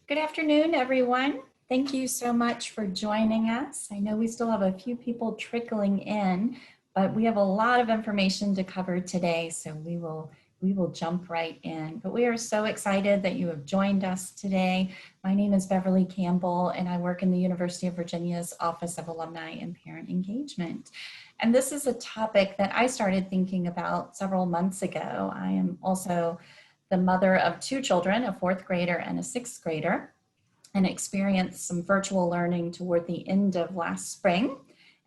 Good afternoon, everyone. Thank you so much for joining us. I know we still have a few people trickling in, but we have a lot of information to cover today, so we will jump right in. But we are so excited that you have joined us today. My name is Beverly Campbell, and I work in the University of Virginia's Office of Alumni and Parent Engagement. And this is a topic that I started thinking about several months ago. I am also the mother of two children, a fourth grader and a sixth grader, and experienced some virtual learning toward the end of last spring.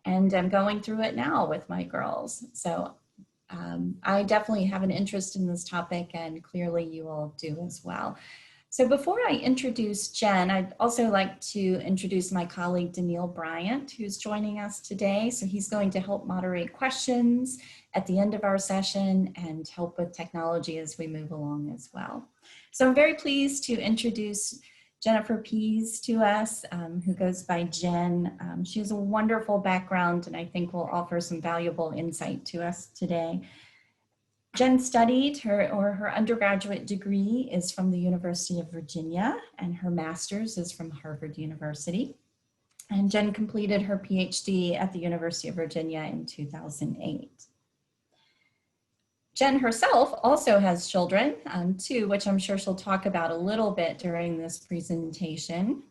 And I'm going through it now with my girls. So I definitely have an interest in this topic, and clearly you all do as well. So before I introduce Jen, I'd also like to introduce my colleague, Daniil Bryant, who's joining us today. So he's going to help moderate questions at the end of our session and help with technology as we move along as well. So I'm very pleased to introduce Jennifer Pease to us, who goes by Jen. She has a wonderful background and I think will offer some valuable insight to us today. Jen studied her undergraduate degree is from the University of Virginia, and her master's is from Harvard University. And Jen completed her PhD at the University of Virginia in 2008. Jen herself also has children, too, which I'm sure she'll talk about a little bit during this presentation.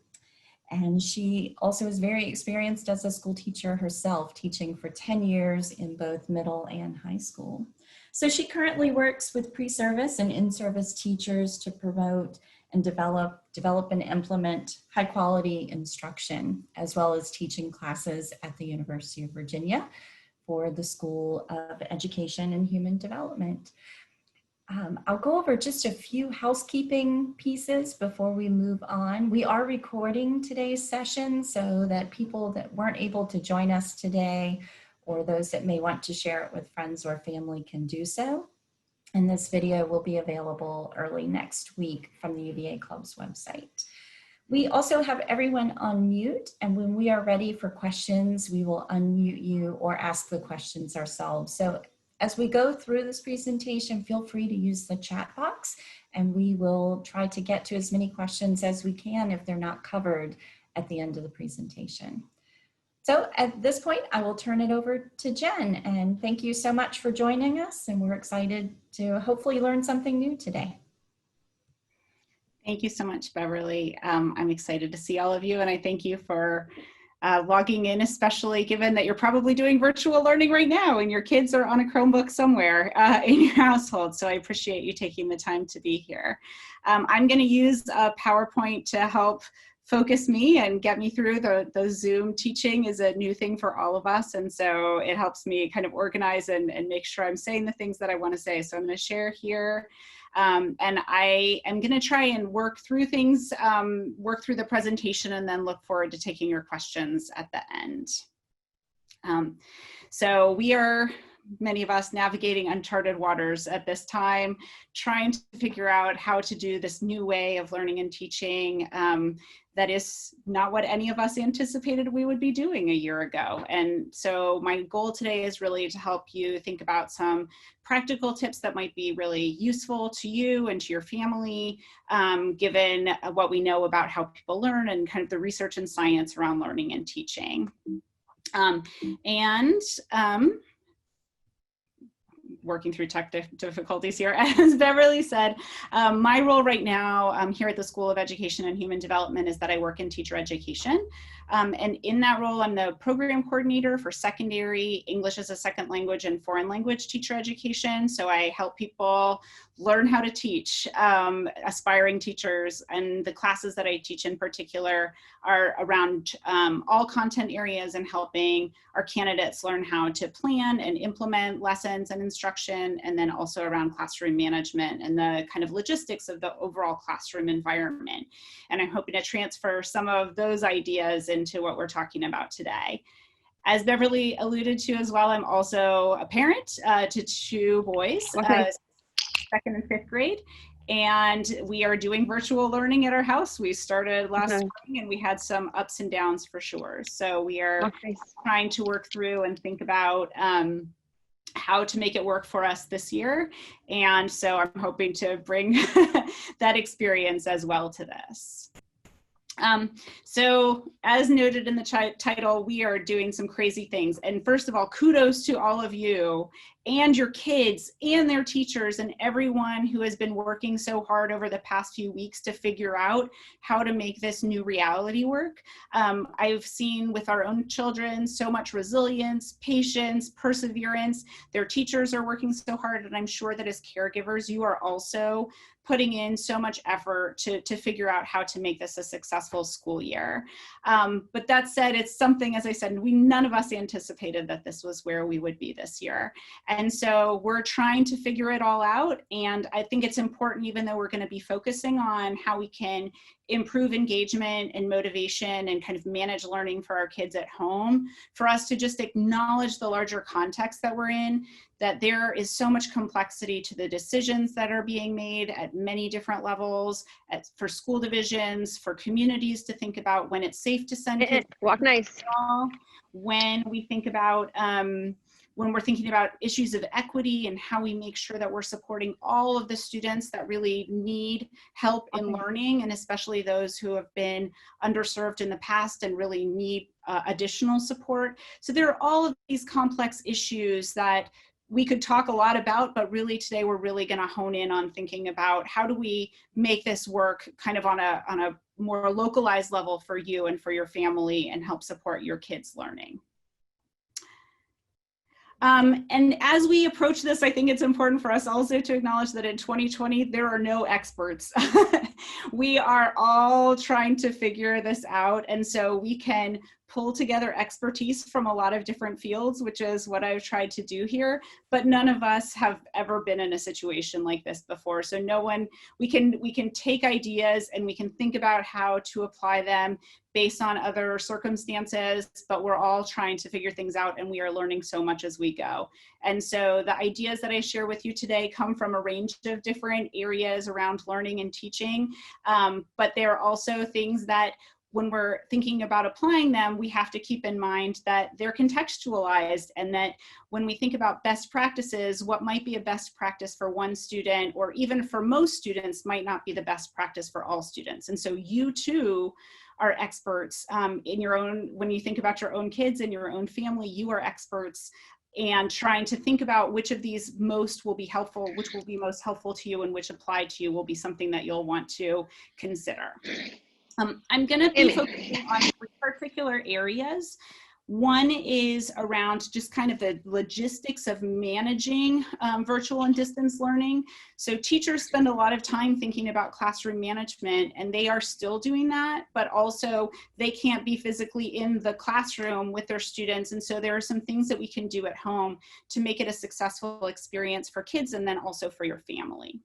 And she also is very experienced as a school teacher herself, teaching for 10 years in both middle and high school. So she currently works with pre-service and in-service teachers to promote and develop and implement high quality instruction, as well as teaching classes at the University of Virginia for the School of Education and Human Development. I'll go over just a few housekeeping pieces before we move on. We are recording today's session so that people that weren't able to join us today or those that may want to share it with friends or family can do so. And this video will be available early next week from the UVA Club's website. We also have everyone on mute, and when we are ready for questions, we will unmute you or ask the questions ourselves. So as we go through this presentation, feel free to use the chat box, and we will try to get to as many questions as we can if they're not covered at the end of the presentation. So at this point, I will turn it over to Jen, and thank you so much for joining us, and we're excited to hopefully learn something new today. Thank you so much, Beverly. I'm excited to see all of you, and I thank you for logging in, especially given that you're probably doing virtual learning right now and your kids are on a Chromebook somewhere in your household. So I appreciate you taking the time to be here. I'm going to use a PowerPoint to help focus me and get me through. The Zoom teaching is a new thing for all of us, and so it helps me kind of organize and make sure I'm saying the things that I want to say. So I'm going to share here. And I am going to try and work through things, work through the presentation, and then look forward to taking your questions at the end. So we are, many of us, navigating uncharted waters at this time, trying to figure out how to do this new way of learning and teaching that is not what any of us anticipated we would be doing a year ago. And so my goal today is really to help you think about some practical tips that might be really useful to you and to your family, given what we know about how people learn and kind of the research and science around learning and teaching. Working through tech difficulties here. As Beverly said, my role right now here at the School of Education and Human Development is that I work in teacher education. And in that role, I'm the program coordinator for secondary English as a second language and foreign language teacher education. So I help people learn how to teach, aspiring teachers, and the classes that I teach in particular are around all content areas and helping our candidates learn how to plan and implement lessons and instruction, and then also around classroom management and the kind of logistics of the overall classroom environment. And I'm hoping to transfer some of those ideas into what we're talking about today. As Beverly alluded to as well, I'm also a parent to two boys, second and fifth grade, and we are doing virtual learning at our house. We started last spring and we had some ups and downs for sure. So we are trying to work through and think about how to make it work for us this year. And so I'm hoping to bring that experience as well to this. So as noted in the title, we are doing some crazy things. And first of all, kudos to all of you and your kids and their teachers and everyone who has been working so hard over the past few weeks to figure out how to make this new reality work. I've seen with our own children so much resilience, patience, perseverance. Their teachers are working so hard, and I'm sure that as caregivers, you are also putting in so much effort to figure out how to make this a successful school year. But that said, it's something, as I said, none of us anticipated that this was where we would be this year. And so we're trying to figure it all out. And I think it's important, even though we're going to be focusing on how we can improve engagement and motivation and kind of manage learning for our kids at home, for us to just acknowledge the larger context that we're in, that there is so much complexity to the decisions that are being made at many different levels, for school divisions, for communities to think about when it's safe to send kids. Walk nice. When we think about, when we're thinking about issues of equity and how we make sure that we're supporting all of the students that really need help in learning, and especially those who have been underserved in the past and really need additional support. So there are all of these complex issues that we could talk a lot about, but really today we're really going to hone in on thinking about how do we make this work kind of on a more localized level for you and for your family and help support your kids' learning. And as we approach this, I think it's important for us also to acknowledge that in 2020, there are no experts. We are all trying to figure this out. And so we can pull together expertise from a lot of different fields, which is what I've tried to do here, but none of us have ever been in a situation like this before. So no one, we can take ideas and we can think about how to apply them based on other circumstances, but we're all trying to figure things out and we are learning so much as we go. And so the ideas that I share with you today come from a range of different areas around learning and teaching, but they're also things that when we're thinking about applying them, we have to keep in mind that they're contextualized, and that when we think about best practices, what might be a best practice for one student or even for most students might not be the best practice for all students. And so you too are experts in your own, when you think about your own kids and your own family, you are experts, and trying to think about which of these most will be helpful, which will be most helpful to you, and which apply to you will be something that you'll want to consider. I'm going to be focusing on 3 particular areas. One is around just kind of the logistics of managing virtual and distance learning. So teachers spend a lot of time thinking about classroom management, and they are still doing that, but also they can't be physically in the classroom with their students. And so there are some things that we can do at home to make it a successful experience for kids and then also for your family.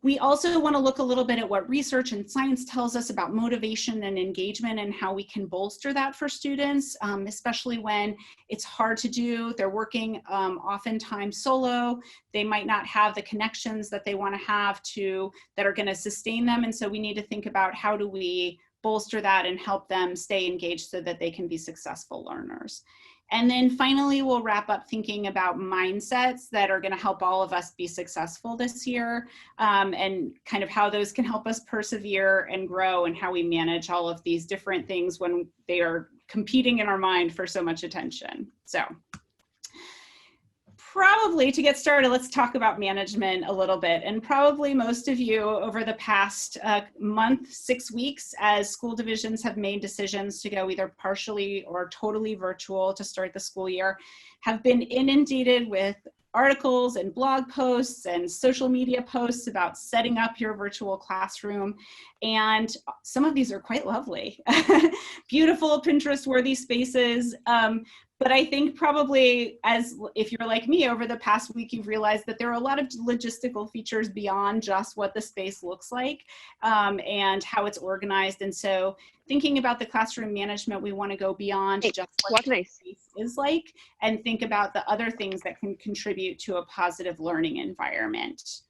We also want to look a little bit at what research and science tells us about motivation and engagement and how we can bolster that for students, especially when it's hard to do. They're working oftentimes solo. They might not have the connections that they want to have that are going to sustain them. And so we need to think about how do we bolster that and help them stay engaged so that they can be successful learners. And then finally, we'll wrap up thinking about mindsets that are going to help all of us be successful this year, and kind of how those can help us persevere and grow, and how we manage all of these different things when they are competing in our mind for so much attention. So probably to get started, let's talk about management a little bit. And probably most of you over the past month, 6 weeks, as school divisions have made decisions to go either partially or totally virtual to start the school year, have been inundated with articles and blog posts and social media posts about setting up your virtual classroom. And some of these are quite lovely, beautiful Pinterest-worthy spaces. But I think probably, as if you're like me, over the past week, you've realized that there are a lot of logistical features beyond just what the space looks like and how it's organized. And so thinking about the classroom management, we want to go beyond just what the space is like, and think about the other things that can contribute to a positive learning environment.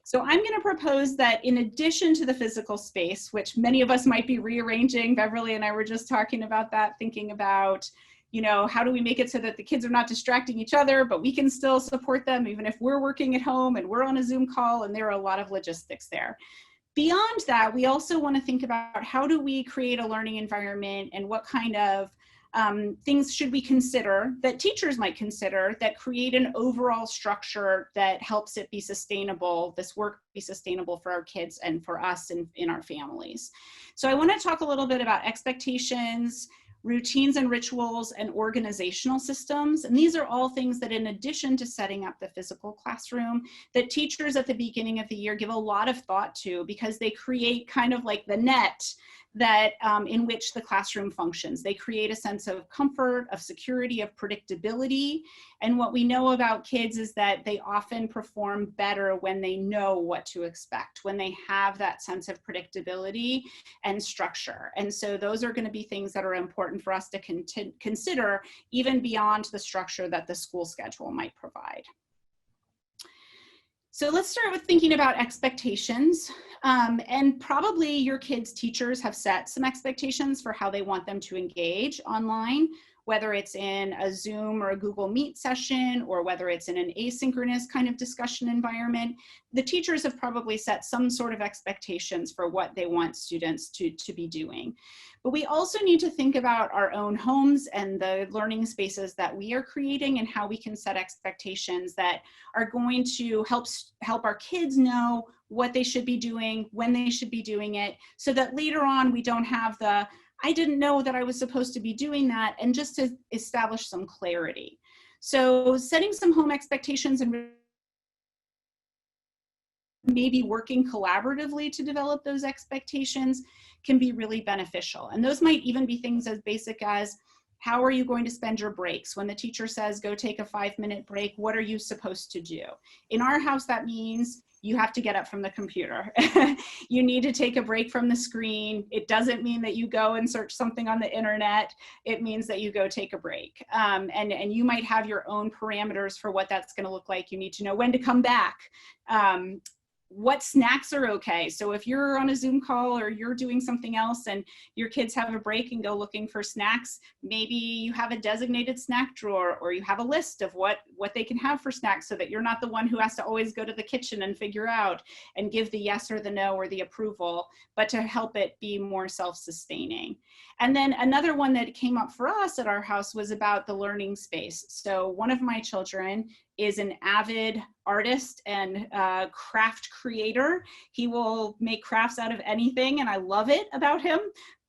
So I'm going to propose that in addition to the physical space, which many of us might be rearranging, Beverly and I were just talking about that, thinking about, you know, how do we make it so that the kids are not distracting each other, but we can still support them even if we're working at home and we're on a Zoom call, and there are a lot of logistics there. Beyond that, we also want to think about how do we create a learning environment and what kind of things should we consider that teachers might consider that create an overall structure that helps it be sustainable, this work be sustainable for our kids and for us and in our families. So I want to talk a little bit about expectations, routines and rituals, and organizational systems. And these are all things that, in addition to setting up the physical classroom, that teachers at the beginning of the year give a lot of thought to, because they create kind of like the net that in which the classroom functions. They create a sense of comfort, of security, of predictability. And what we know about kids is that they often perform better when they know what to expect, when they have that sense of predictability and structure. And so those are going to be things that are important for us to consider, even beyond the structure that the school schedule might provide. So let's start with thinking about expectations. And probably your kids' teachers have set some expectations for how they want them to engage online, whether it's in a Zoom or a Google Meet session, or whether it's in an asynchronous kind of discussion environment. The teachers have probably set some sort of expectations for what they want students to be doing. But we also need to think about our own homes and the learning spaces that we are creating, and how we can set expectations that are going to help our kids know what they should be doing, when they should be doing it, so that later on we don't have the, I didn't know that I was supposed to be doing that, and just to establish some clarity. So setting some home expectations and maybe working collaboratively to develop those expectations can be really beneficial. And those might even be things as basic as, how are you going to spend your breaks? When the teacher says, go take a 5-minute break, what are you supposed to do? In our house, that means you have to get up from the computer. You need to take a break from the screen. It doesn't mean that you go and search something on the internet. It means that you go take a break. And you might have your own parameters for what that's going to look like. You need to know when to come back. What snacks are okay. So if you're on a Zoom call or you're doing something else and your kids have a break and go looking for snacks, maybe you have a designated snack drawer, or you have a list of what they can have for snacks, so that you're not the one who has to always go to the kitchen and figure out and give the yes or the no or the approval, but to help it be more self-sustaining. And then another one that came up for us at our house was about the learning space. So one of my children is an avid artist and craft creator. He will make crafts out of anything, and I love it about him.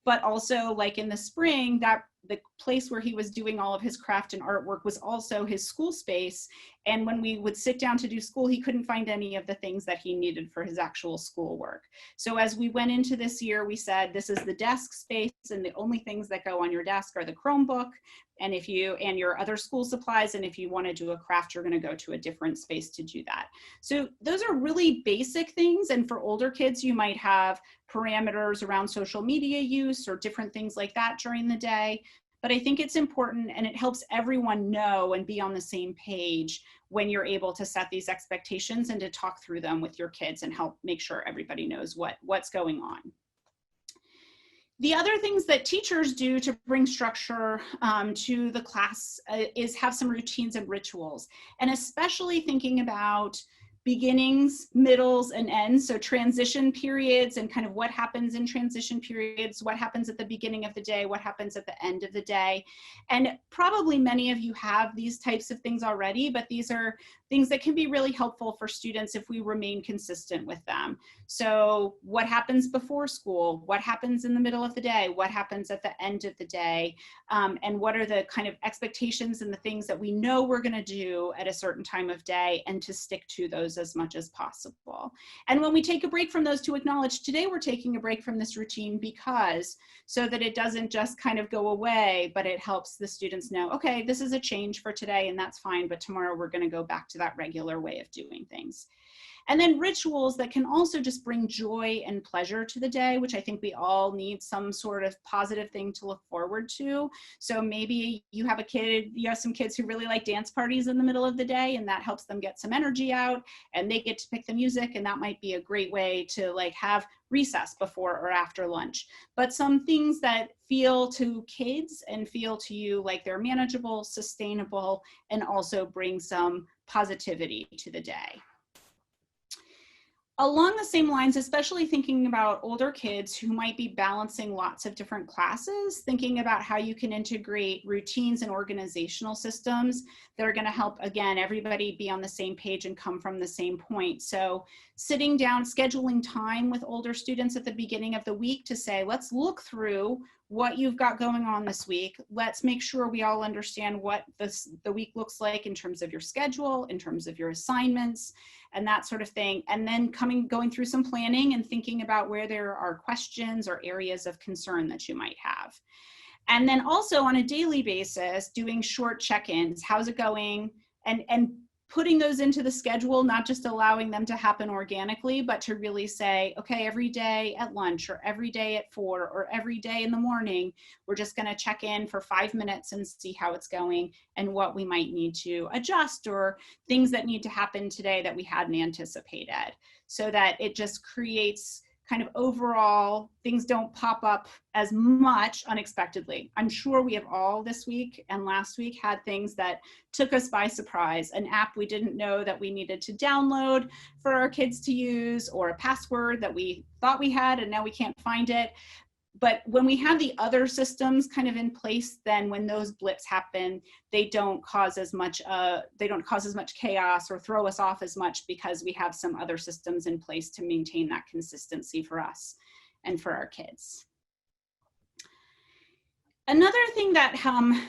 But also, like in the spring, that the place where he was doing all of his craft and artwork was also his school space. And when we would sit down to do school, he couldn't find any of the things that he needed for his actual schoolwork. So as we went into this year, we said, this is the desk space, and the only things that go on your desk are the Chromebook and your other school supplies. And if you want to do a craft, you're going to go to a different space to do that. So those are really basic things. And for older kids, you might have parameters around social media use or different things like that during the day. But I think it's important, and it helps everyone know and be on the same page when you're able to set these expectations and to talk through them with your kids and help make sure everybody knows what's going on. The other things that teachers do to bring structure to the class is have some routines and rituals, and especially thinking about beginnings, middles, and ends. So transition periods and kind of what happens in transition periods, what happens at the beginning of the day, what happens at the end of the day. And probably many of you have these types of things already, but these are things that can be really helpful for students if we remain consistent with them. So what happens before school? What happens in the middle of the day? What happens at the end of the day? And what are the kind of expectations and the things that we know we're going to do at a certain time of day, and to stick to those as much as possible. And when we take a break from those, to acknowledge, today we're taking a break from this routine because, so that it doesn't just kind of go away, but it helps the students know, okay, this is a change for today and that's fine, but tomorrow we're going to go back to that regular way of doing things. And then rituals that can also just bring joy and pleasure to the day, which I think we all need some sort of positive thing to look forward to. So maybe you have some kids who really like dance parties in the middle of the day, and that helps them get some energy out, and they get to pick the music, and that might be a great way to like have recess before or after lunch. But some things that feel to kids and feel to you like they're manageable, sustainable, and also bring some positivity to the day. Along the same lines, especially thinking about older kids who might be balancing lots of different classes, thinking about how you can integrate routines and organizational systems that are going to help, again, everybody be on the same page and come from the same point. So sitting down, scheduling time with older students at the beginning of the week to say, let's look through what you've got going on this week. Let's make sure we all understand what the week looks like in terms of your schedule, in terms of your assignments, and that sort of thing. And then going through some planning and thinking about where there are questions or areas of concern that you might have. And then also on a daily basis, doing short check-ins. How's it going? And putting those into the schedule, not just allowing them to happen organically, but to really say, okay, every day at lunch or every day at 4 or every day in the morning, we're just going to check in for 5 minutes and see how it's going and what we might need to adjust or things that need to happen today that we hadn't anticipated, so that it just creates kind of overall things don't pop up as much unexpectedly. I'm sure we have all this week and last week had things that took us by surprise, an app we didn't know that we needed to download for our kids to use, or a password that we thought we had and now we can't find it. But when we have the other systems kind of in place, then when those blips happen, they don't cause as much chaos or throw us off as much, because we have some other systems in place to maintain that consistency for us and for our kids. Another thing that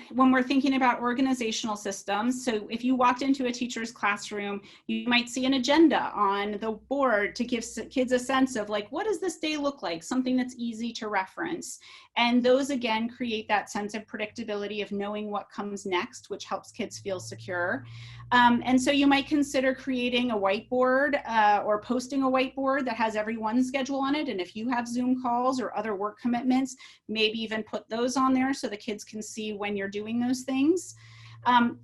when we're thinking about organizational systems, so if you walked into a teacher's classroom, you might see an agenda on the board to give kids a sense of like, what does this day look like? Something that's easy to reference. And those again create that sense of predictability of knowing what comes next, which helps kids feel secure. And so you might consider creating a whiteboard or posting a whiteboard that has everyone's schedule on it. And if you have Zoom calls or other work commitments, maybe even put those on there so the kids can see when you're doing those things.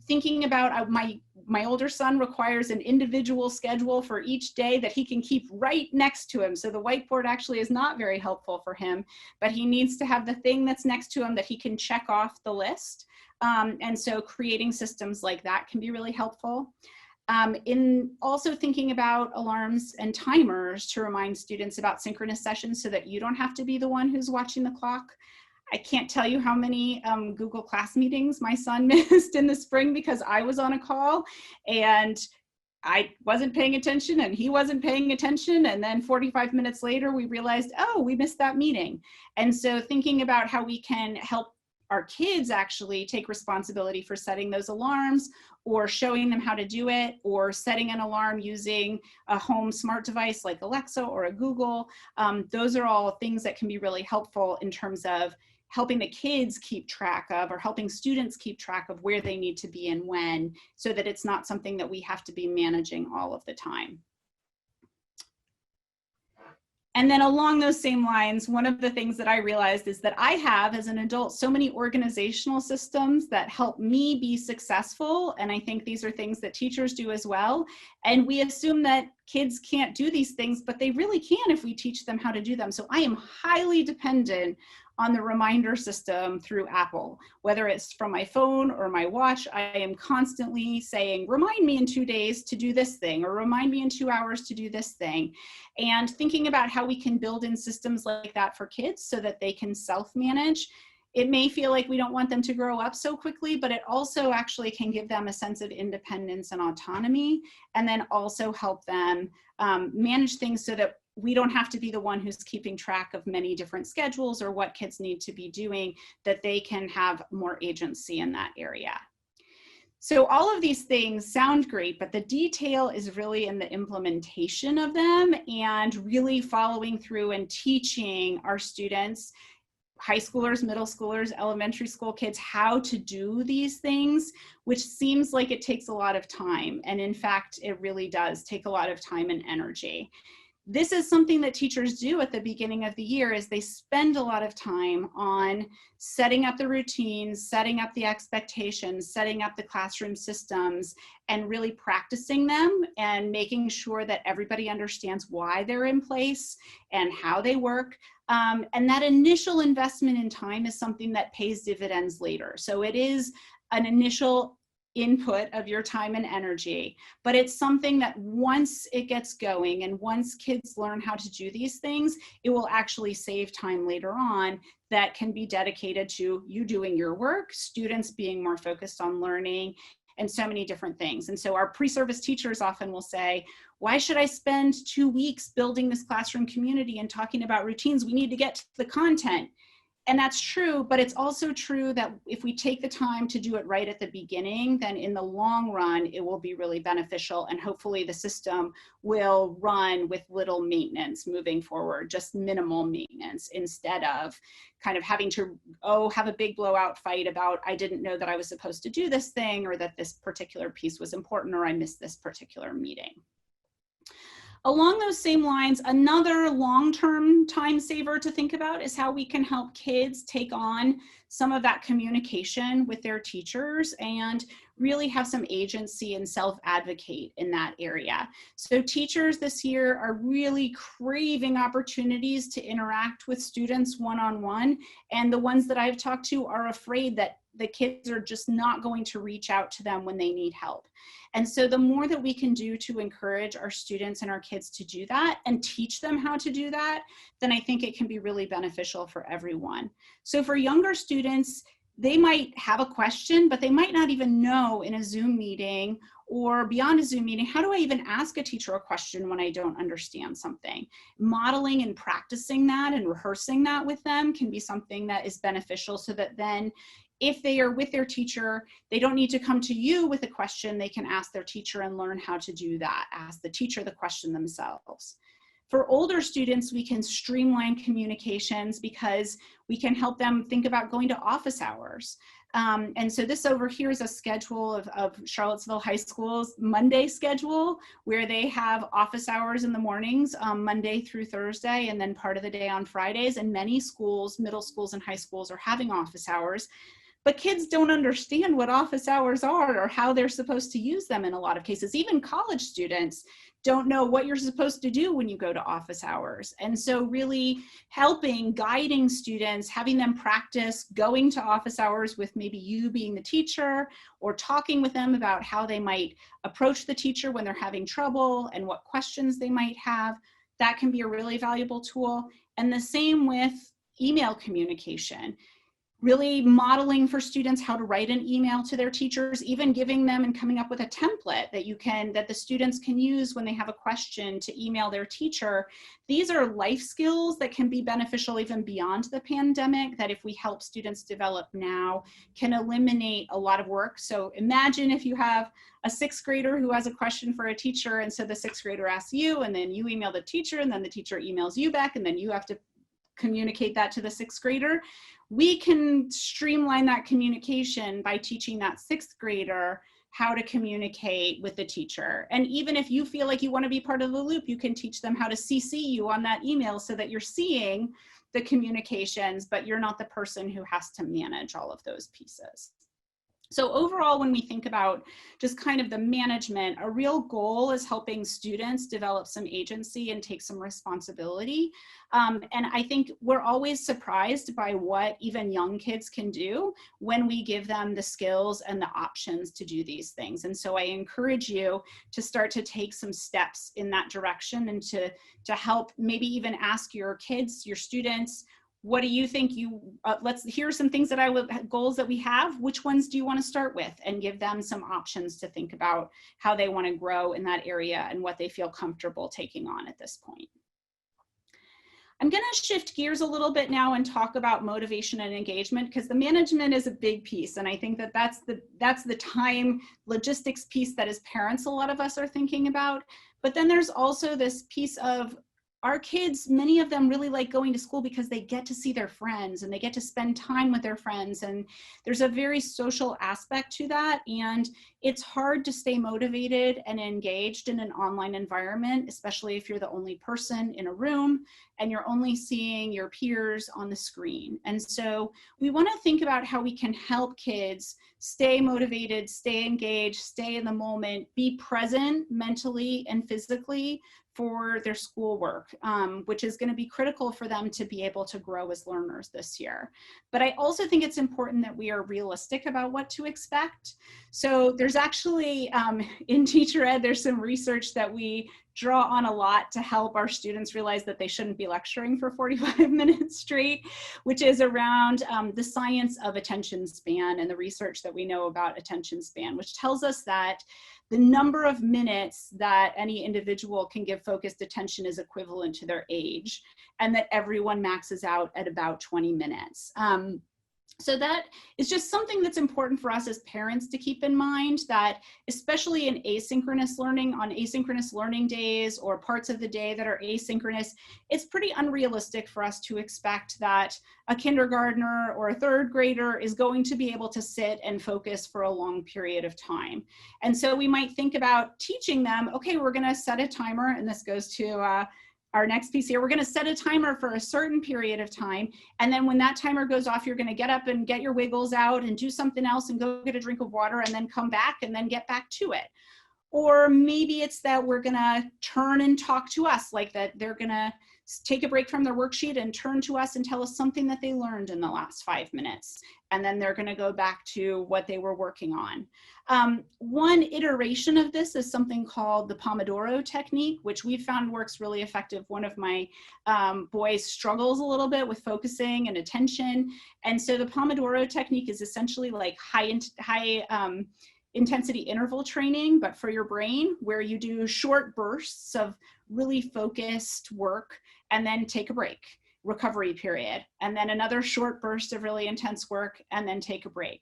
Thinking about my older son requires an individual schedule for each day that he can keep right next to him. So the whiteboard actually is not very helpful for him, but he needs to have the thing that's next to him that he can check off the list. And so creating systems like that can be really helpful. In also thinking about alarms and timers to remind students about synchronous sessions so that you don't have to be the one who's watching the clock. I can't tell you how many Google Class meetings my son missed in the spring because I was on a call and I wasn't paying attention and he wasn't paying attention. And then 45 minutes later, we realized, oh, we missed that meeting. And so thinking about how we can help our kids actually take responsibility for setting those alarms, or showing them how to do it, or setting an alarm using a home smart device like Alexa or a Google. Those are all things that can be really helpful in terms of helping the kids keep track of, or helping students keep track of where they need to be and when, so that it's not something that we have to be managing all of the time. And then along those same lines, one of the things that I realized is that I have, as an adult, so many organizational systems that help me be successful. And I think these are things that teachers do as well. And we assume that kids can't do these things, but they really can if we teach them how to do them. So I am highly dependent on the reminder system through Apple, whether it's from my phone or my watch. I am constantly saying, remind me in 2 days to do this thing, or remind me in 2 hours to do this thing. And thinking about how we can build in systems like that for kids so that they can self-manage. It may feel like we don't want them to grow up so quickly, but it also actually can give them a sense of independence and autonomy, and then also help them manage things so that we don't have to be the one who's keeping track of many different schedules or what kids need to be doing, that they can have more agency in that area. So all of these things sound great, but the detail is really in the implementation of them and really following through and teaching our students, high schoolers, middle schoolers, elementary school kids, how to do these things, which seems like it takes a lot of time. And in fact, it really does take a lot of time and energy. This is something that teachers do at the beginning of the year, is they spend a lot of time on setting up the routines, setting up the expectations, setting up the classroom systems, and really practicing them and making sure that everybody understands why they're in place and how they work. And that initial investment in time is something that pays dividends later. So it is an initial input of your time and energy, but it's something that once it gets going and once kids learn how to do these things, it will actually save time later on that can be dedicated to you doing your work, students being more focused on learning, and so many different things. And so our pre-service teachers often will say, why should I spend 2 weeks building this classroom community and talking about routines? We need to get to the content. And that's true, but it's also true that if we take the time to do it right at the beginning, then in the long run, it will be really beneficial. And hopefully the system will run with little maintenance moving forward, just minimal maintenance, instead of kind of having to, have a big blowout fight about, I didn't know that I was supposed to do this thing, or that this particular piece was important, or I missed this particular meeting. Along those same lines, another long-term time saver to think about is how we can help kids take on some of that communication with their teachers and really have some agency and self-advocate in that area. So teachers this year are really craving opportunities to interact with students one-on-one, and the ones that I've talked to are afraid that the kids are just not going to reach out to them when they need help. And so the more that we can do to encourage our students and our kids to do that and teach them how to do that, then I think it can be really beneficial for everyone. So for younger students, they might have a question, but they might not even know in a Zoom meeting or beyond a Zoom meeting, how do I even ask a teacher a question when I don't understand something? Modeling and practicing that and rehearsing that with them can be something that is beneficial, so that then if they are with their teacher, they don't need to come to you with a question. They can ask their teacher and learn how to do that, ask the teacher the question themselves. For older students, we can streamline communications because we can help them think about going to office hours. And so this over here is a schedule of Charlottesville High School's Monday schedule, where they have office hours in the mornings, Monday through Thursday, and then part of the day on Fridays. And many schools, middle schools and high schools, are having office hours. But kids don't understand what office hours are or how they're supposed to use them in a lot of cases. Even college students don't know what you're supposed to do when you go to office hours. And so really helping, guiding students, having them practice going to office hours with maybe you being the teacher, or talking with them about how they might approach the teacher when they're having trouble and what questions they might have, that can be a really valuable tool. And the same with email communication. Really modeling for students how to write an email to their teachers, even giving them and coming up with a template that the students can use when they have a question to email their teacher. These are life skills that can be beneficial even beyond the pandemic, that if we help students develop now, can eliminate a lot of work. So imagine if you have a 6th grader who has a question for a teacher, and so the 6th grader asks you, and then you email the teacher, and then the teacher emails you back, and then you have to communicate that to the 6th grader. We can streamline that communication by teaching that 6th grader how to communicate with the teacher. And even if you feel like you want to be part of the loop, you can teach them how to CC you on that email so that you're seeing the communications, but you're not the person who has to manage all of those pieces. So overall, when we think about just kind of the management, a real goal is helping students develop some agency and take some responsibility. And I think we're always surprised by what even young kids can do when we give them the skills and the options to do these things. And so I encourage you to start to take some steps in that direction, and to help maybe even ask your kids, your students, what do you think here are some things goals that we have. Which ones do you want to start with? And give them some options to think about how they want to grow in that area and what they feel comfortable taking on at this point. I'm going to shift gears a little bit now and talk about motivation and engagement, because the management is a big piece. And I think that that's the time logistics piece that as parents, a lot of us are thinking about. But then there's also this piece of our kids, many of them really like going to school because they get to see their friends and they get to spend time with their friends. And there's a very social aspect to that. And it's hard to stay motivated and engaged in an online environment, especially if you're the only person in a room and you're only seeing your peers on the screen. And so we want to think about how we can help kids stay motivated, stay engaged, stay in the moment, be present mentally and physically for their schoolwork, which is going to be critical for them to be able to grow as learners this year. But I also think it's important that we are realistic about what to expect. So there's actually, in teacher ed, there's some research that we draw on a lot to help our students realize that they shouldn't be lecturing for 45 minutes straight, which is around the science of attention span and the research that we know about attention span, which tells us that the number of minutes that any individual can give focused attention is equivalent to their age, and that everyone maxes out at about 20 minutes. So that is just something that's important for us as parents to keep in mind, that especially in asynchronous learning, on asynchronous learning days or parts of the day that are asynchronous, it's pretty unrealistic for us to expect that a kindergartner or a third grader is going to be able to sit and focus for a long period of time. And so we might think about teaching them, okay, we're going to set a timer, and this goes to our next piece here. We're going to set a timer for a certain period of time. And then when that timer goes off, you're going to get up and get your wiggles out and do something else and go get a drink of water and then come back and then get back to it. Or maybe it's that we're going to turn and talk to us, like that they're going to take a break from their worksheet and turn to us and tell us something that they learned in the last 5 minutes. And then they're going to go back to what they were working on. One iteration of this is something called the Pomodoro Technique, which we found works really effective. One of my boys struggles a little bit with focusing and attention. And so the Pomodoro Technique is essentially like high intensity interval training, but for your brain, where you do short bursts of really focused work and then take a break, recovery period, and then another short burst of really intense work and then take a break.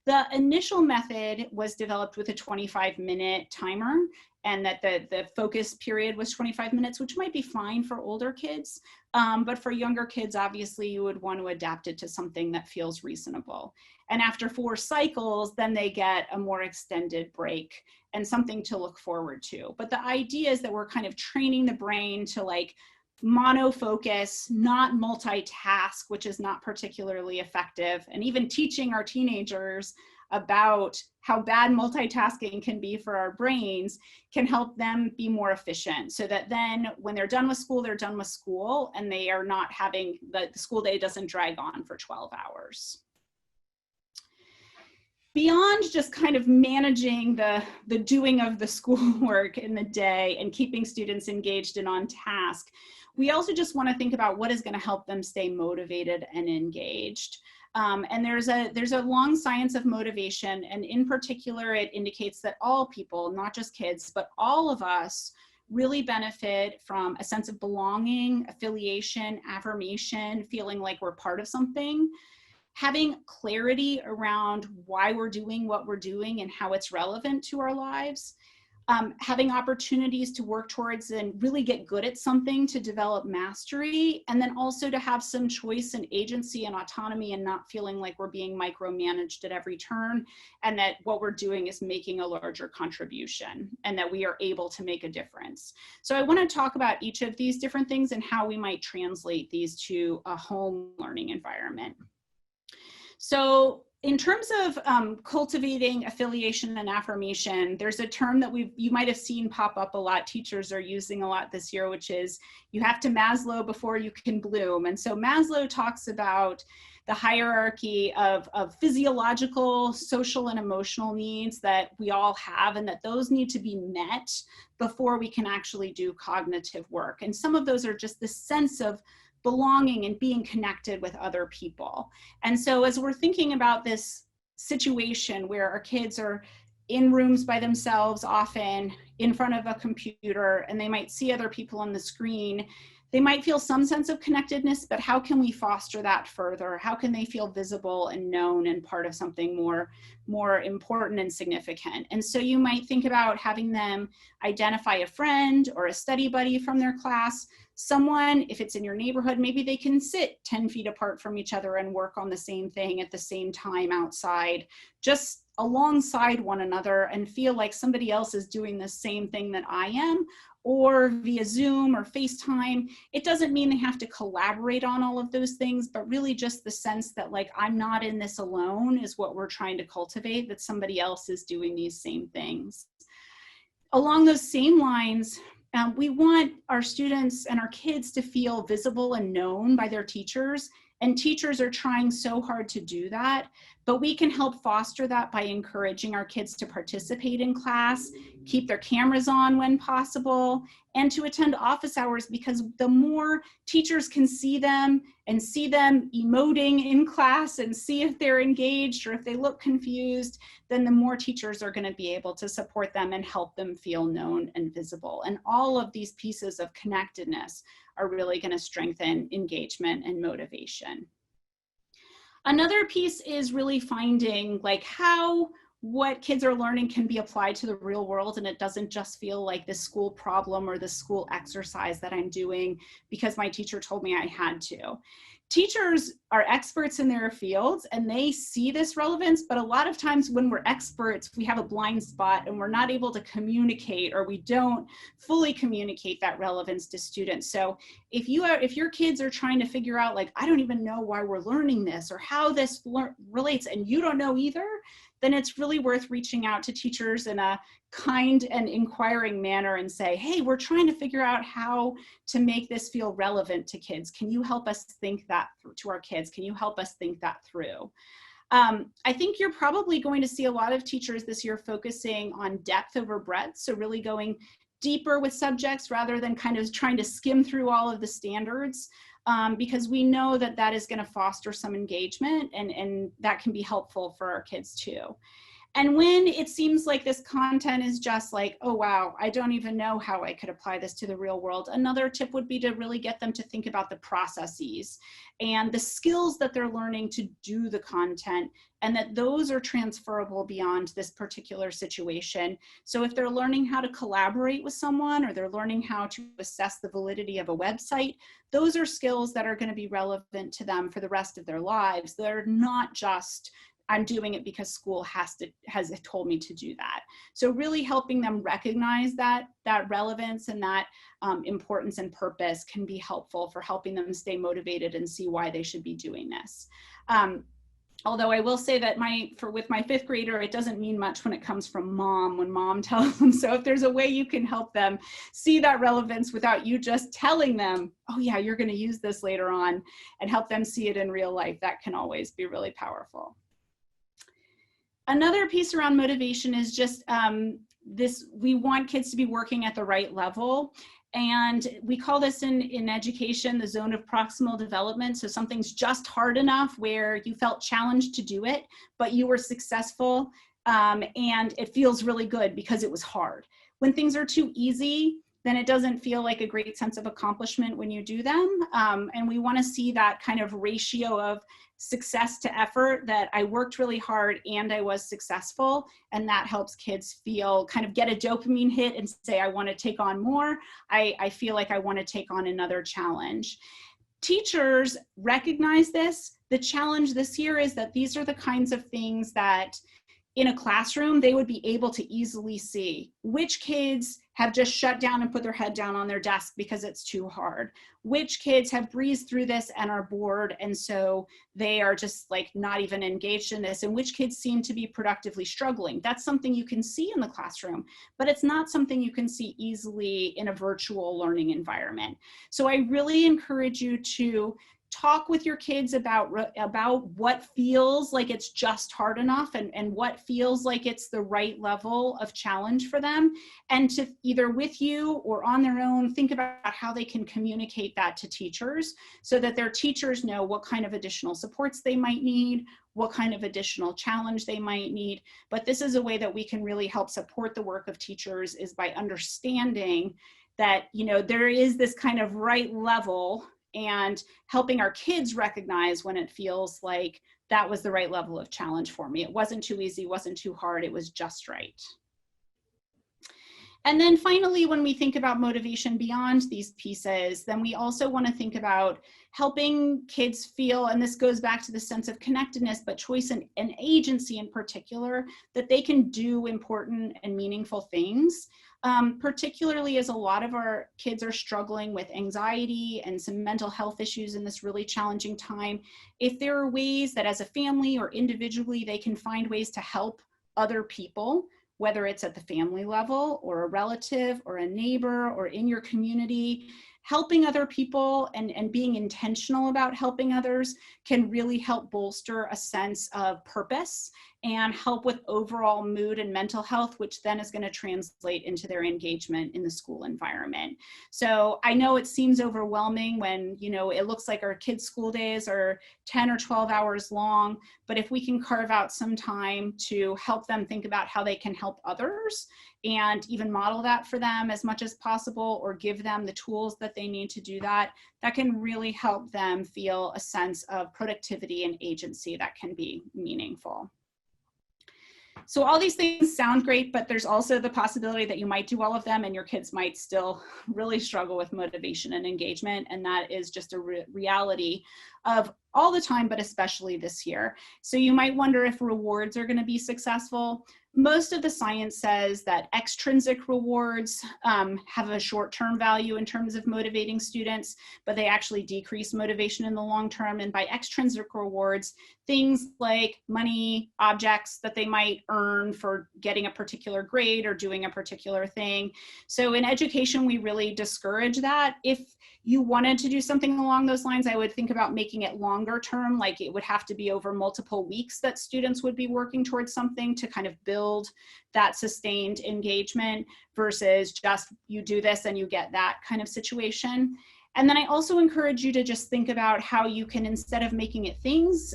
The initial method was developed with a 25-minute timer, and that the focus period was 25 minutes, which might be fine for older kids. But for younger kids, obviously, you would want to adapt it to something that feels reasonable. And after 4 cycles, then they get a more extended break and something to look forward to. But the idea is that we're kind of training the brain to like monofocus, not multitask, which is not particularly effective. And even teaching our teenagers about how bad multitasking can be for our brains can help them be more efficient, so that then when they're done with school, they're done with school and they are not having, the school day doesn't drag on for 12 hours. Beyond just kind of managing the doing of the schoolwork in the day and keeping students engaged and on task, we also just want to think about what is going to help them stay motivated and engaged. And there's a long science of motivation, and in particular, it indicates that all people, not just kids, but all of us really benefit from a sense of belonging, affiliation, affirmation, feeling like we're part of something. Having clarity around why we're doing what we're doing and how it's relevant to our lives, having opportunities to work towards and really get good at something to develop mastery, and then also to have some choice and agency and autonomy and not feeling like we're being micromanaged at every turn, and that what we're doing is making a larger contribution and that we are able to make a difference. So I want to talk about each of these different things and how we might translate these to a home learning environment. So in terms of cultivating affiliation and affirmation, there's a term that you might have seen pop up a lot, teachers are using a lot this year, which is you have to Maslow before you can bloom. And so Maslow talks about the hierarchy of physiological, social, and emotional needs that we all have, and that those need to be met before we can actually do cognitive work. And some of those are just the sense of belonging and being connected with other people. And so as we're thinking about this situation where our kids are in rooms by themselves, often in front of a computer, and they might see other people on the screen, they might feel some sense of connectedness, but how can we foster that further? How can they feel visible and known and part of something more important and significant? And so you might think about having them identify a friend or a study buddy from their class, someone, if it's in your neighborhood, maybe they can sit 10 feet apart from each other and work on the same thing at the same time outside, just alongside one another, and feel like somebody else is doing the same thing that I am, or via Zoom or FaceTime. It doesn't mean they have to collaborate on all of those things, but really just the sense that like, I'm not in this alone is what we're trying to cultivate, that somebody else is doing these same things. Along those same lines, We want our students and our kids to feel visible and known by their teachers, and teachers are trying so hard to do that, but we can help foster that by encouraging our kids to participate in class, keep their cameras on when possible, and to attend office hours, because the more teachers can see them emoting in class and see if they're engaged or if they look confused, then the more teachers are going to be able to support them and help them feel known and visible. And all of these pieces of connectedness are really going to strengthen engagement and motivation. Another piece is really finding like how what kids are learning can be applied to the real world, and it doesn't just feel like this school problem or this school exercise that I'm doing because my teacher told me I had to. Teachers are experts in their fields and they see this relevance, but a lot of times when we're experts, we have a blind spot and we're not able to communicate, or we don't fully communicate that relevance to students. So if your kids are trying to figure out like, I don't even know why we're learning this or how this relates, and you don't know either, then it's really worth reaching out to teachers in a kind and inquiring manner and say, hey, we're trying to figure out how to make this feel relevant to kids. Can you help us think that through to our kids? Can you help us think that through? I think you're probably going to see a lot of teachers this year focusing on depth over breadth. So really going deeper with subjects rather than kind of trying to skim through all of the standards. Because we know that that is going to foster some engagement, and that can be helpful for our kids too. And when it seems like this content is just like, oh, wow, I don't even know how I could apply this to the real world, another tip would be to really get them to think about the processes and the skills that they're learning to do the content, and that those are transferable beyond this particular situation. So if they're learning how to collaborate with someone, or they're learning how to assess the validity of a website, those are skills that are going to be relevant to them for the rest of their lives. They're not just, I'm doing it because school has told me to do that. So really helping them recognize that relevance and that importance and purpose can be helpful for helping them stay motivated and see why they should be doing this. Although I will say that with my fifth grader, it doesn't mean much when it comes from mom, when mom tells them. So if there's a way you can help them see that relevance without you just telling them, oh yeah, you're going to use this later on, and help them see it in real life, that can always be really powerful. Another piece around motivation is just we want kids to be working at the right level. And we call this in education the zone of proximal development. So something's just hard enough where you felt challenged to do it, but you were successful, and it feels really good because it was hard. When things are too easy, then it doesn't feel like a great sense of accomplishment when you do them. And we want to see that kind of ratio of success to effort, that I worked really hard and I was successful, and that helps kids kind of get a dopamine hit and say, I want to take on more. I feel like I want to take on another challenge. Teachers recognize this. The challenge this year is that these are the kinds of things that in a classroom, they would be able to easily see which kids have just shut down and put their head down on their desk because it's too hard, which kids have breezed through this and are bored, and so they are just like not even engaged in this, and which kids seem to be productively struggling. That's something you can see in the classroom, but it's not something you can see easily in a virtual learning environment. So I really encourage you to talk with your kids about what feels like it's just hard enough, and what feels like it's the right level of challenge for them, and to either with you or on their own think about how they can communicate that to teachers so that their teachers know what kind of additional supports they might need, what kind of additional challenge they might need. But this is a way that we can really help support the work of teachers, is by understanding that, you know, there is this kind of right level, and helping our kids recognize when it feels like that was the right level of challenge for me. It wasn't too easy, wasn't too hard, it was just right. And then finally, when we think about motivation beyond these pieces, then we also want to think about helping kids feel, and this goes back to the sense of connectedness, but choice and agency in particular, that they can do important and meaningful things. Particularly as a lot of our kids are struggling with anxiety and some mental health issues in this really challenging time. If there are ways that as a family or individually they can find ways to help other people, whether it's at the family level or a relative or a neighbor or in your community. Helping other people and being intentional about helping others can really help bolster a sense of purpose and help with overall mood and mental health, which then is going to translate into their engagement in the school environment. So I know it seems overwhelming when, you know, it looks like our kids' school days are 10 or 12 hours long, but if we can carve out some time to help them think about how they can help others and even model that for them as much as possible, or give them the tools that they need to do that, that can really help them feel a sense of productivity and agency that can be meaningful. So all these things sound great, but there's also the possibility that you might do all of them and your kids might still really struggle with motivation and engagement. And that is just a reality of all the time, but especially this year. So you might wonder if rewards are going to be successful. Most of the science says that extrinsic rewards have a short-term value in terms of motivating students, but they actually decrease motivation in the long term. And by extrinsic rewards, things like money, objects that they might earn for getting a particular grade or doing a particular thing. So in education, we really discourage that. If you wanted to do something along those lines, I would think about making it longer term, like it would have to be over multiple weeks that students would be working towards something to kind of build that sustained engagement versus just you do this and you get that kind of situation. And then I also encourage you to just think about how you can, instead of making it things,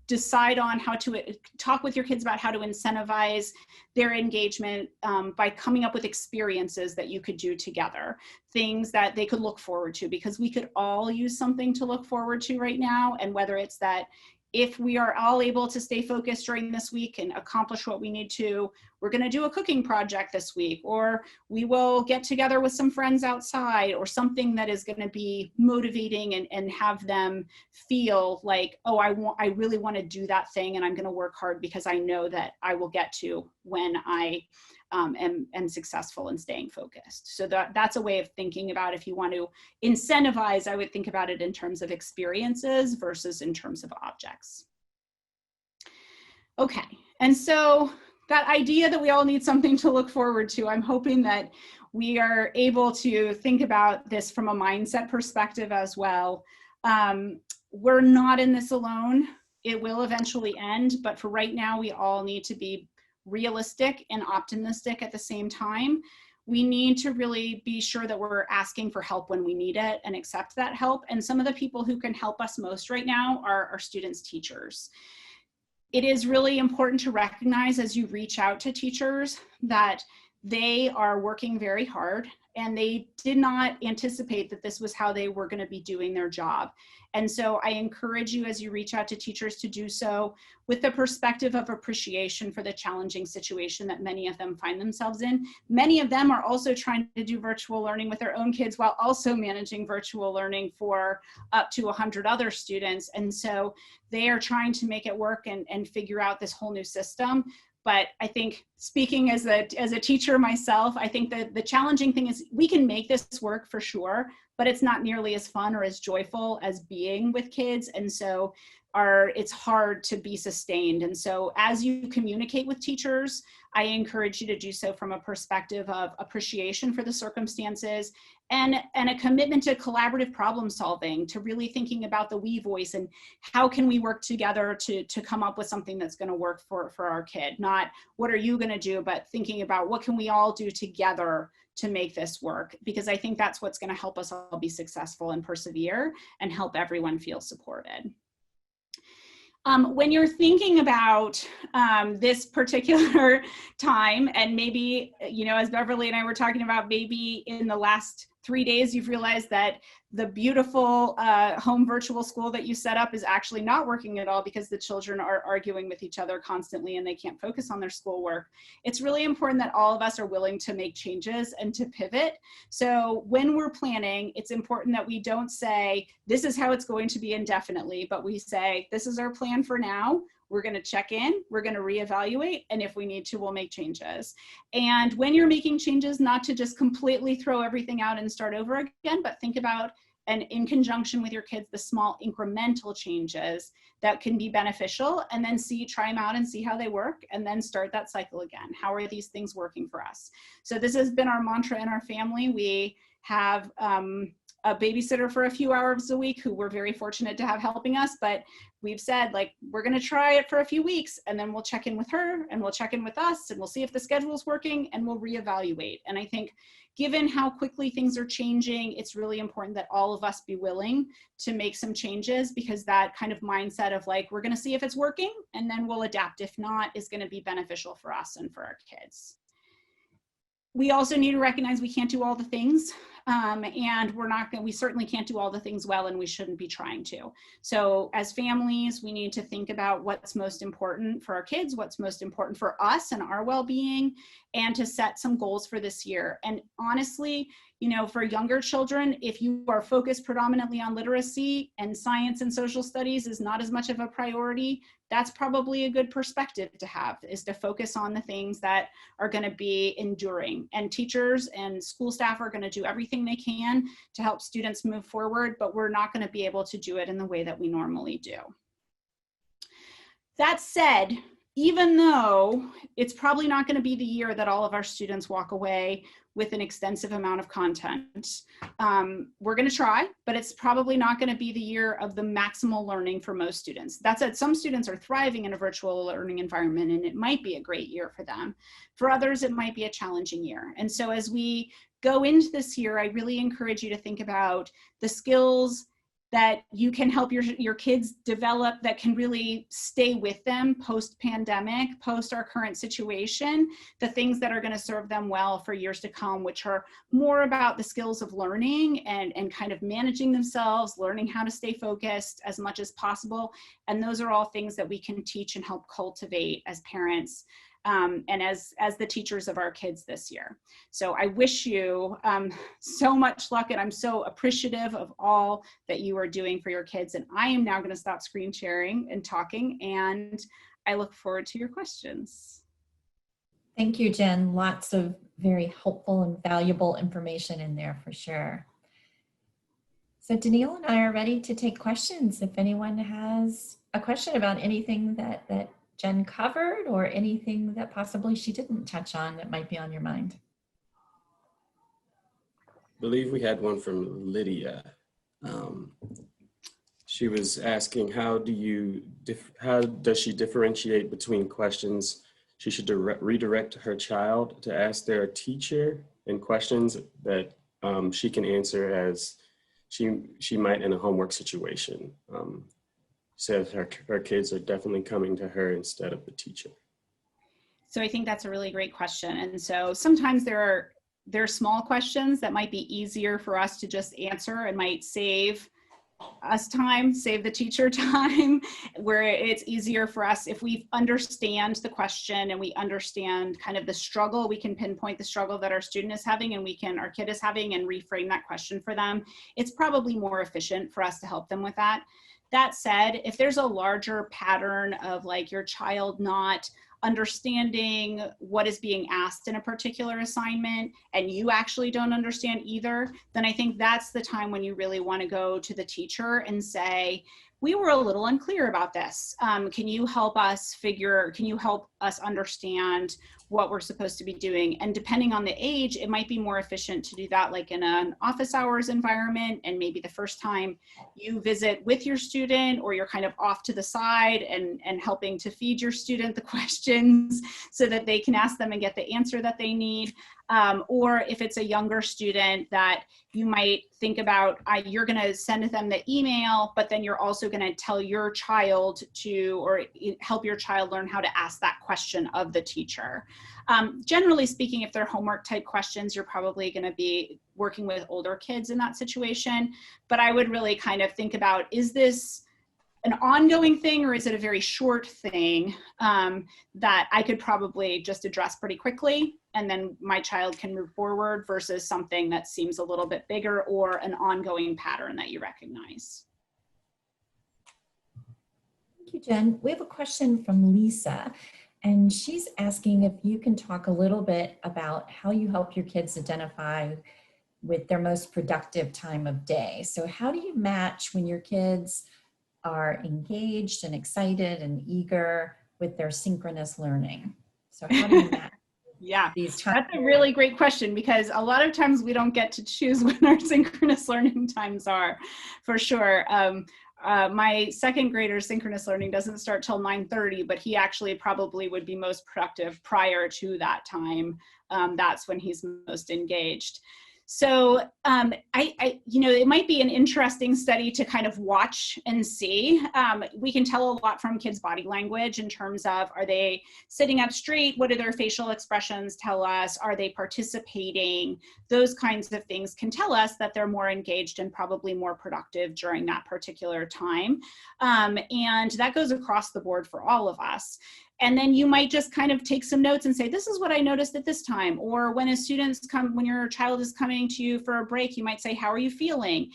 decide on how to talk with your kids about how to incentivize their engagement by coming up with experiences that you could do together, things that they could look forward to, because we could all use something to look forward to right now. And whether it's that if we are all able to stay focused during this week and accomplish what we need to, we're going to do a cooking project this week, or we will get together with some friends outside, or something that is going to be motivating and have them feel like, oh, I really want to do that thing, and I'm going to work hard because I know that I will get to when I am successful in staying focused. So that's a way of thinking about, if you want to incentivize, I would think about it in terms of experiences versus in terms of objects. Okay, and so that idea that we all need something to look forward to, I'm hoping that we are able to think about this from a mindset perspective as well. We're not in this alone. It will eventually end, but for right now, we all need to be realistic and optimistic at the same time. We need to really be sure that we're asking for help when we need it and accept that help. And some of the people who can help us most right now are our students' teachers. It is really important to recognize as you reach out to teachers that they are working very hard and they did not anticipate that this was how they were going to be doing their job. And so I encourage you, as you reach out to teachers, to do so with the perspective of appreciation for the challenging situation that many of them find themselves in. Many of them are also trying to do virtual learning with their own kids while also managing virtual learning for up to 100 other students. And so they are trying to make it work and figure out this whole new system. But I think, speaking as a teacher myself, I think that the challenging thing is we can make this work for sure, but it's not nearly as fun or as joyful as being with kids. And so it's hard to be sustained. And so as you communicate with teachers, I encourage you to do so from a perspective of appreciation for the circumstances and a commitment to collaborative problem solving, to really thinking about the we voice and how can we work together to come up with something that's going to work for our kid. Not what are you going to do, but thinking about what can we all do together to make this work, because I think that's what's going to help us all be successful and persevere and help everyone feel supported. When you're thinking about this particular time, and maybe, you know, as Beverly and I were talking about, maybe in the last 3 days, you've realized that the beautiful home virtual school that you set up is actually not working at all because the children are arguing with each other constantly and they can't focus on their schoolwork. It's really important that all of us are willing to make changes and to pivot. So when we're planning, it's important that we don't say, this is how it's going to be indefinitely, but we say, this is our plan for now. We're going to check in, we're going to reevaluate, and if we need to, we'll make changes. And when you're making changes, not to just completely throw everything out and start over again, but think about and in conjunction with your kids, the small incremental changes that can be beneficial, and then try them out and see how they work, and then start that cycle again. How are these things working for us? So this has been our mantra in our family. We have a babysitter for a few hours a week who we're very fortunate to have helping us, but we've said, like, we're going to try it for a few weeks, and then we'll check in with her, and we'll check in with us, and we'll see if the schedule is working, and we'll reevaluate. And I think given how quickly things are changing, it's really important that all of us be willing to make some changes, because that kind of mindset of like, we're going to see if it's working and then we'll adapt. If not, is going to be beneficial for us and for our kids. We also need to recognize we can't do all the things, and we certainly can't do all the things well, and we shouldn't be trying to. So as families, we need to think about what's most important for our kids, what's most important for us and our well-being, and to set some goals for this year. And honestly, you know, for younger children, if you are focused predominantly on literacy and science and social studies is not as much of a priority, that's probably a good perspective to have, is to focus on the things that are going to be enduring. And teachers and school staff are going to do everything they can to help students move forward, but we're not going to be able to do it in the way that we normally do. That said, even though it's probably not going to be the year that all of our students walk away with an extensive amount of content, we're going to try, but it's probably not going to be the year of the maximal learning for most students. That said, some students are thriving in a virtual learning environment, and it might be a great year for them. For others, it might be a challenging year. And so as we go into this year, I really encourage you to think about the skills that you can help your kids develop that can really stay with them post-pandemic, post our current situation, the things that are going to serve them well for years to come, which are more about the skills of learning and kind of managing themselves, learning how to stay focused as much as possible. And those are all things that we can teach and help cultivate as parents and as the teachers of our kids this year. So I wish you so much luck, and I'm so appreciative of all that you are doing for your kids. And I am now going to stop screen sharing and talking, and I look forward to your questions. Thank you, Jen. Lots of very helpful and valuable information in there for sure. So Danielle and I are ready to take questions. If anyone has a question about anything that Jen covered, or anything that possibly she didn't touch on that might be on your mind. I believe we had one from Lydia. She was asking, how does she differentiate between questions she should redirect her child to ask their teacher, and questions that she can answer as she might in a homework situation? Says her kids are definitely coming to her instead of the teacher. So I think that's a really great question. And so sometimes there are small questions that might be easier for us to just answer and might save us time, save the teacher time, where it's easier for us if we understand the question and we understand kind of the struggle, we can pinpoint the struggle that our student is having and our kid is having, and reframe that question for them. It's probably more efficient for us to help them with that. That said, if there's a larger pattern of like your child not understanding what is being asked in a particular assignment and you actually don't understand either, then I think that's the time when you really want to go to the teacher and say, we were a little unclear about this. Can you help us understand what we're supposed to be doing? And depending on the age, it might be more efficient to do that like in an office hours environment, and maybe the first time you visit with your student, or you're kind of off to the side and helping to feed your student the questions so that they can ask them and get the answer that they need. Or if it's a younger student, that you might think about, you're going to send them the email, but then you're also going to tell your child or help your child learn how to ask that question of the teacher. Generally speaking, if they're homework type questions, you're probably going to be working with older kids in that situation. But I would really kind of think about, is this an ongoing thing, or is it a very short thing that I could probably just address pretty quickly, and then my child can move forward, versus something that seems a little bit bigger or an ongoing pattern that you recognize? Thank you, Jen. We have a question from Lisa, and she's asking if you can talk a little bit about how you help your kids identify with their most productive time of day. So how do you match when your kids are engaged and excited and eager with their synchronous learning? So how do you match Yeah, these times? that's a really great question, because a lot of times we don't get to choose when our synchronous learning times are, for sure. My second grader's synchronous learning doesn't start till 9:30, but he actually probably would be most productive prior to that time. That's when he's most engaged. So it might be an interesting study to kind of watch and see. We can tell a lot from kids' body language in terms of, are they sitting up straight? What do their facial expressions tell us? Are they participating? Those kinds of things can tell us that they're more engaged and probably more productive during that particular time. And that goes across the board for all of us. And then you might just kind of take some notes and say, this is what I noticed at this time. Or when when your child is coming to you for a break, you might say, how are you feeling?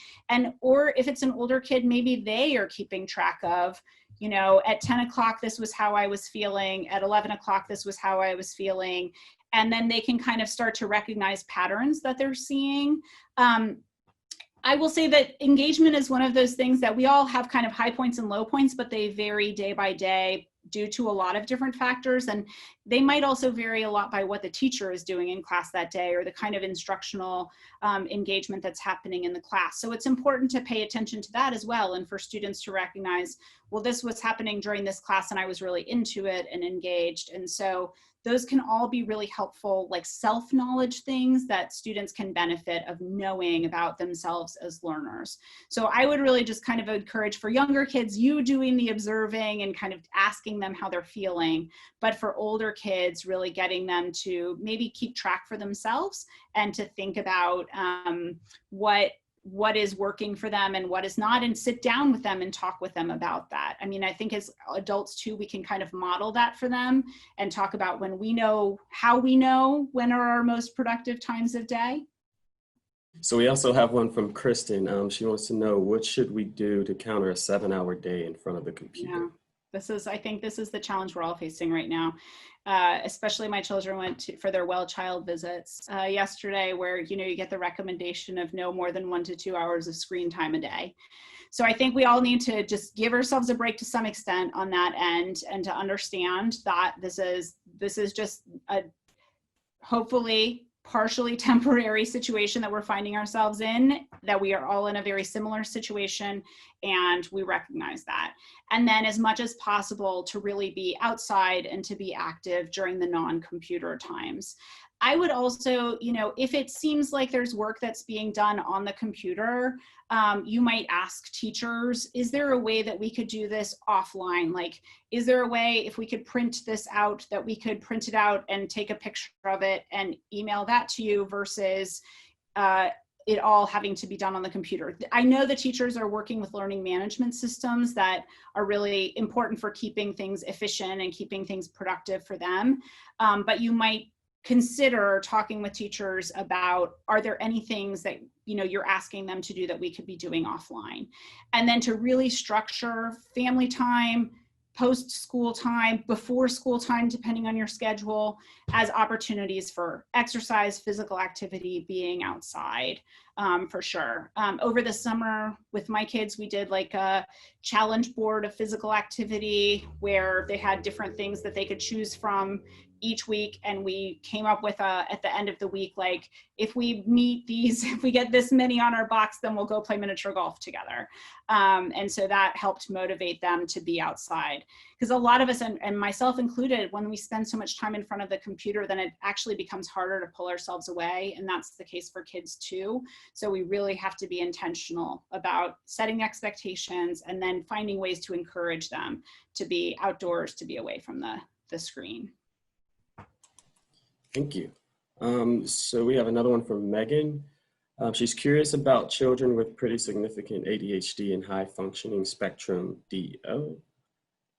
Or if it's an older kid, maybe they are keeping track of, at 10 o'clock, this was how I was feeling. At 11 o'clock, this was how I was feeling. And then they can kind of start to recognize patterns that they're seeing. I will say that engagement is one of those things that we all have kind of high points and low points, but they vary day by day due to a lot of different factors. And they might also vary a lot by what the teacher is doing in class that day, or the kind of instructional engagement that's happening in the class. So it's important to pay attention to that as well, and for students to recognize, well, this was happening during this class and I was really into it and engaged. And so those can all be really helpful, like self-knowledge things that students can benefit of knowing about themselves as learners. So I would really just kind of encourage, for younger kids, you doing the observing and kind of asking them how they're feeling. But for older kids, really getting them to maybe keep track for themselves and to think about what is working for them and what is not, and sit down with them and talk with them about that. I mean, I think as adults too, we can kind of model that for them and talk about when we know, how we know when are our most productive times of day. So we also have one from Kristen. She wants to know, what should we do to counter a 7-hour day in front of the computer? Yeah. I think this is the challenge we're all facing right now. Especially my children went for their well child visits yesterday, where, you get the recommendation of no more than 1 to 2 hours of screen time a day. So I think we all need to just give ourselves a break to some extent on that end, and to understand that this is just a hopefully partially temporary situation that we're finding ourselves in, that we are all in a very similar situation, and we recognize that. And then as much as possible to really be outside and to be active during the non-computer times. I would also, if it seems like there's work that's being done on the computer, you might ask teachers, is there a way that we could do this offline? Like, is there a way, if we could print this out, that we could print it out and take a picture of it and email that to you, versus it all having to be done on the computer? I know the teachers are working with learning management systems that are really important for keeping things efficient and keeping things productive for them. But you might consider talking with teachers about, are there any things that you're asking them to do that we could be doing offline? And then to really structure family time, post-school time, before school time, depending on your schedule, as opportunities for exercise, physical activity, being outside, for sure. Over the summer with my kids, we did like a challenge board of physical activity where they had different things that they could choose from each week, and we came up with at the end of the week, like, if we meet these, if we get this many on our box, then we'll go play miniature golf together. And so that helped motivate them to be outside, because a lot of us, and myself included, when we spend so much time in front of the computer, then it actually becomes harder to pull ourselves away, and that's the case for kids too. So we really have to be intentional about setting expectations and then finding ways to encourage them to be outdoors, to be away from the screen. Thank you. So we have another one from Megan. She's curious about children with pretty significant ADHD and high functioning spectrum DO.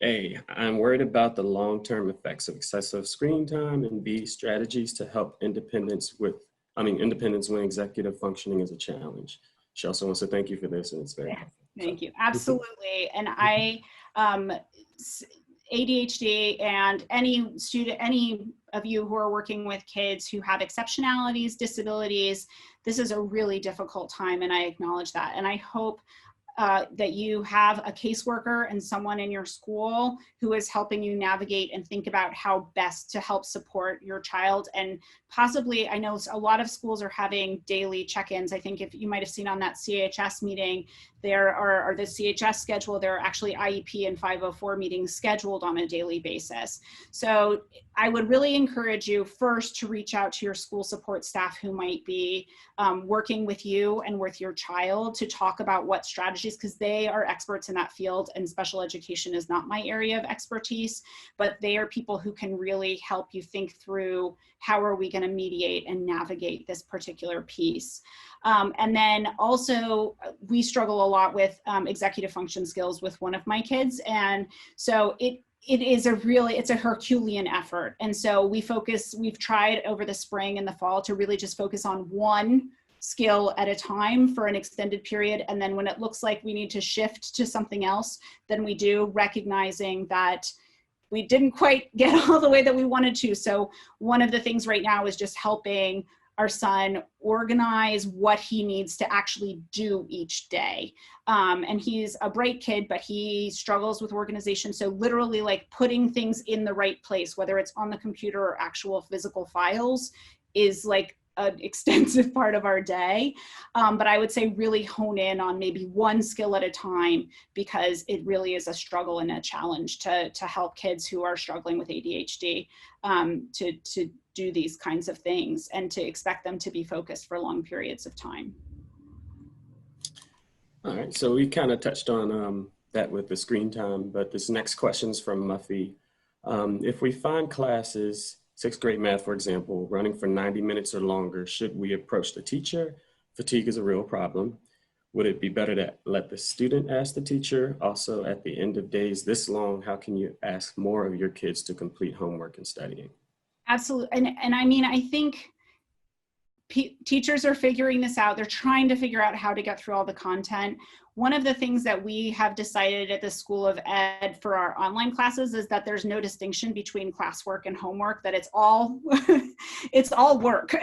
A, I'm worried about the long-term effects of excessive screen time, and B, strategies to help independence when executive functioning is a challenge. She also wants to thank you for this, and it's very helpful. Thank you. Absolutely. And ADHD and any of you who are working with kids who have exceptionalities, disabilities, this is a really difficult time, and I acknowledge that. And I hope that you have a caseworker and someone in your school who is helping you navigate and think about how best to help support your child. And possibly, I know a lot of schools are having daily check-ins. I think if you might have seen on that CHS meeting, there are the CHS schedule, there are actually IEP and 504 meetings scheduled on a daily basis. So I would really encourage you first to reach out to your school support staff who might be working with you and with your child to talk about what strategies, because they are experts in that field, and special education is not my area of expertise, but they are people who can really help you think through how are we going to mediate and navigate this particular piece. And then also we struggle a lot with executive function skills with one of my kids. And so it's a Herculean effort. And so we've tried over the spring and the fall to really just focus on one skill at a time for an extended period. And then when it looks like we need to shift to something else, then we do, recognizing that we didn't quite get all the way that we wanted to. So one of the things right now is just helping our son organize what he needs to actually do each day. And he's a bright kid, but he struggles with organization. So literally like putting things in the right place, whether it's on the computer or actual physical files, is like an extensive part of our day. But I would say really hone in on maybe one skill at a time, because it really is a struggle and a challenge to help kids who are struggling with ADHD to do these kinds of things and to expect them to be focused for long periods of time. All right, so we kind of touched on that with the screen time, but this next question is from Muffy. If we find classes, 6th grade math, for example, running for 90 minutes or longer, should we approach the teacher? Fatigue is a real problem. Would it be better to let the student ask the teacher? Also, at the end of days this long, how can you ask more of your kids to complete homework and studying? Absolutely. And I mean, I think teachers are figuring this out. They're trying to figure out how to get through all the content. One of the things that we have decided at the School of Ed for our online classes is that there's no distinction between classwork and homework, that it's all, it's all work.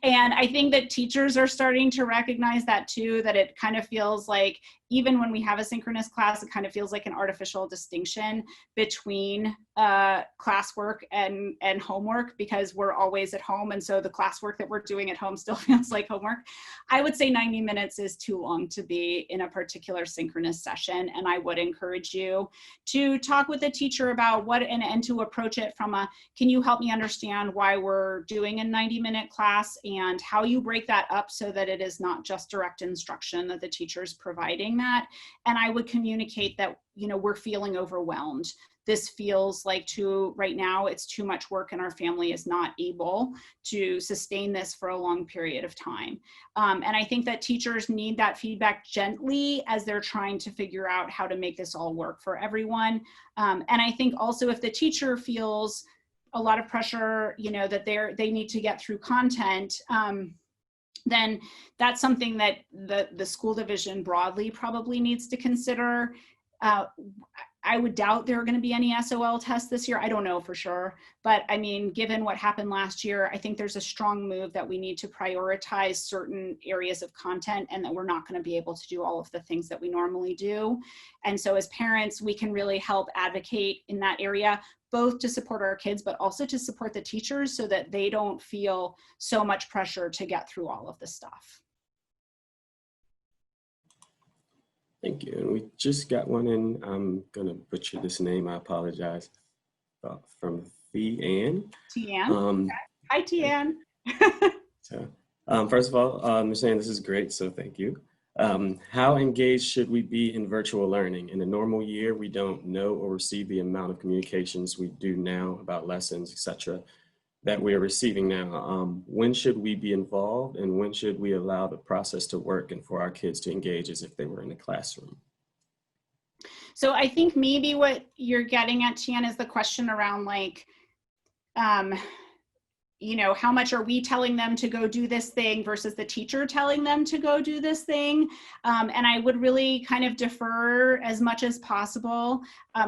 And I think that teachers are starting to recognize that too, that it kind of feels like, even when we have a synchronous class, it kind of feels like an artificial distinction between classwork and homework, because we're always at home. And so the classwork that we're doing at home still feels like homework. I would say 90 minutes is too long to be in a particular synchronous session. And I would encourage you to talk with a teacher about what, and to approach it from a, can you help me understand why we're doing a 90-minute class and how you break that up so that it is not just direct instruction, that the teacher's providing that. And I would communicate that, you know, we're feeling overwhelmed. This feels like right now it's too much work and our family is not able to sustain this for a long period of time. And I think that teachers need that feedback gently as they're trying to figure out how to make this all work for everyone. And I think also if the teacher feels a lot of pressure, you know, that they need to get through content, then that's something that the school division broadly probably needs to consider. I would doubt there are going to be any SOL tests this year. I don't know for sure. But I mean, given what happened last year, I think there's a strong move that we need to prioritize certain areas of content, and that we're not going to be able to do all of the things that we normally do. And so as parents, we can really help advocate in that area, both to support our kids, but also to support the teachers so that they don't feel so much pressure to get through all of this stuff. Thank you. And we just got one in. I'm going to butcher this name. I apologize. From Tian. Tian. Hi, Tian. So, first of all, they're saying this is great, so thank you. How engaged should we be in virtual learning? In a normal year, we don't know or receive the amount of communications we do now about lessons, etc., that we are receiving now. When should we be involved, and when should we allow the process to work and for our kids to engage as if they were in the classroom? So I think maybe what you're getting at, Tian, is the question around like, you know, how much are we telling them to go do this thing versus the teacher telling them to go do this thing? And I would really kind of defer as much as possible.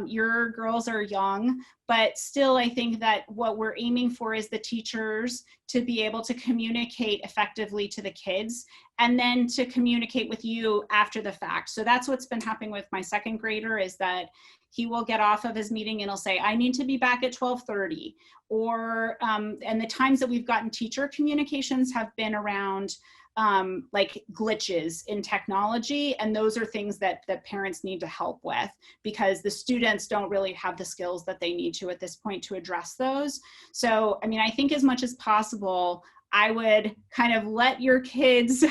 Your girls are young, but still I think that what we're aiming for is the teachers to be able to communicate effectively to the kids and then to communicate with you after the fact. So that's what's been happening with my second grader, is that he will get off of his meeting and he'll say, I need to be back at 12:30. Or, and the times that we've gotten teacher communications have been around like glitches in technology. And those are things that parents need to help with, because the students don't really have the skills that they need to at this point to address those. So, I mean, I think as much as possible, I would kind of let your kids,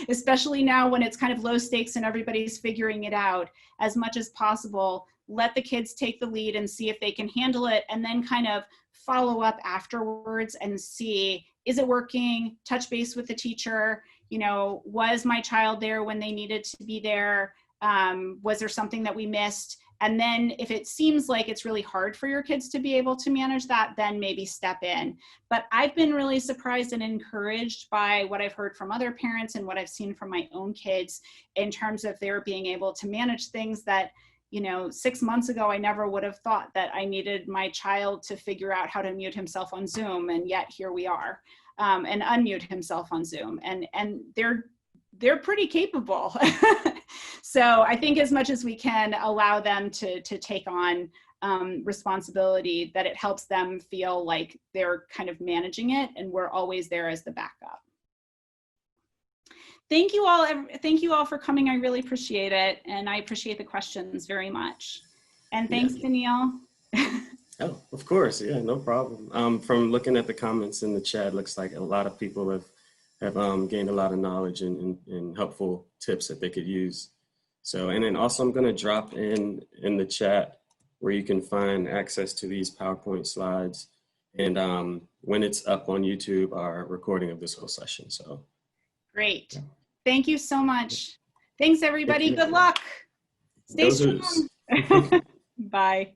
especially now when it's kind of low stakes and everybody's figuring it out, as much as possible, let the kids take the lead and see if they can handle it, and then kind of follow up afterwards and see, is it working? Touch base with the teacher. You know, was my child there when they needed to be there? Was there something that we missed? And then if it seems like it's really hard for your kids to be able to manage that, then maybe step in. But I've been really surprised and encouraged by what I've heard from other parents and what I've seen from my own kids in terms of their being able to manage things that, you know, 6 months ago, I never would have thought that I needed my child to figure out how to mute himself on Zoom. And yet here we are, and unmute himself on Zoom. And they're pretty capable. So I think as much as we can allow them to take on responsibility, that it helps them feel like they're kind of managing it, and we're always there as the backup. Thank you all for coming. I really appreciate it. And I appreciate the questions very much. And thanks, Danielle. Oh, of course. Yeah, no problem. From looking at the comments in the chat, looks like a lot of people have gained a lot of knowledge and helpful tips that they could use. So, and then also I'm going to drop in the chat where you can find access to these PowerPoint slides. And when it's up on YouTube, our recording of this whole session. So. Great. Yeah. Thank you so much. Thanks, everybody. Good luck. Stay strong. Bye.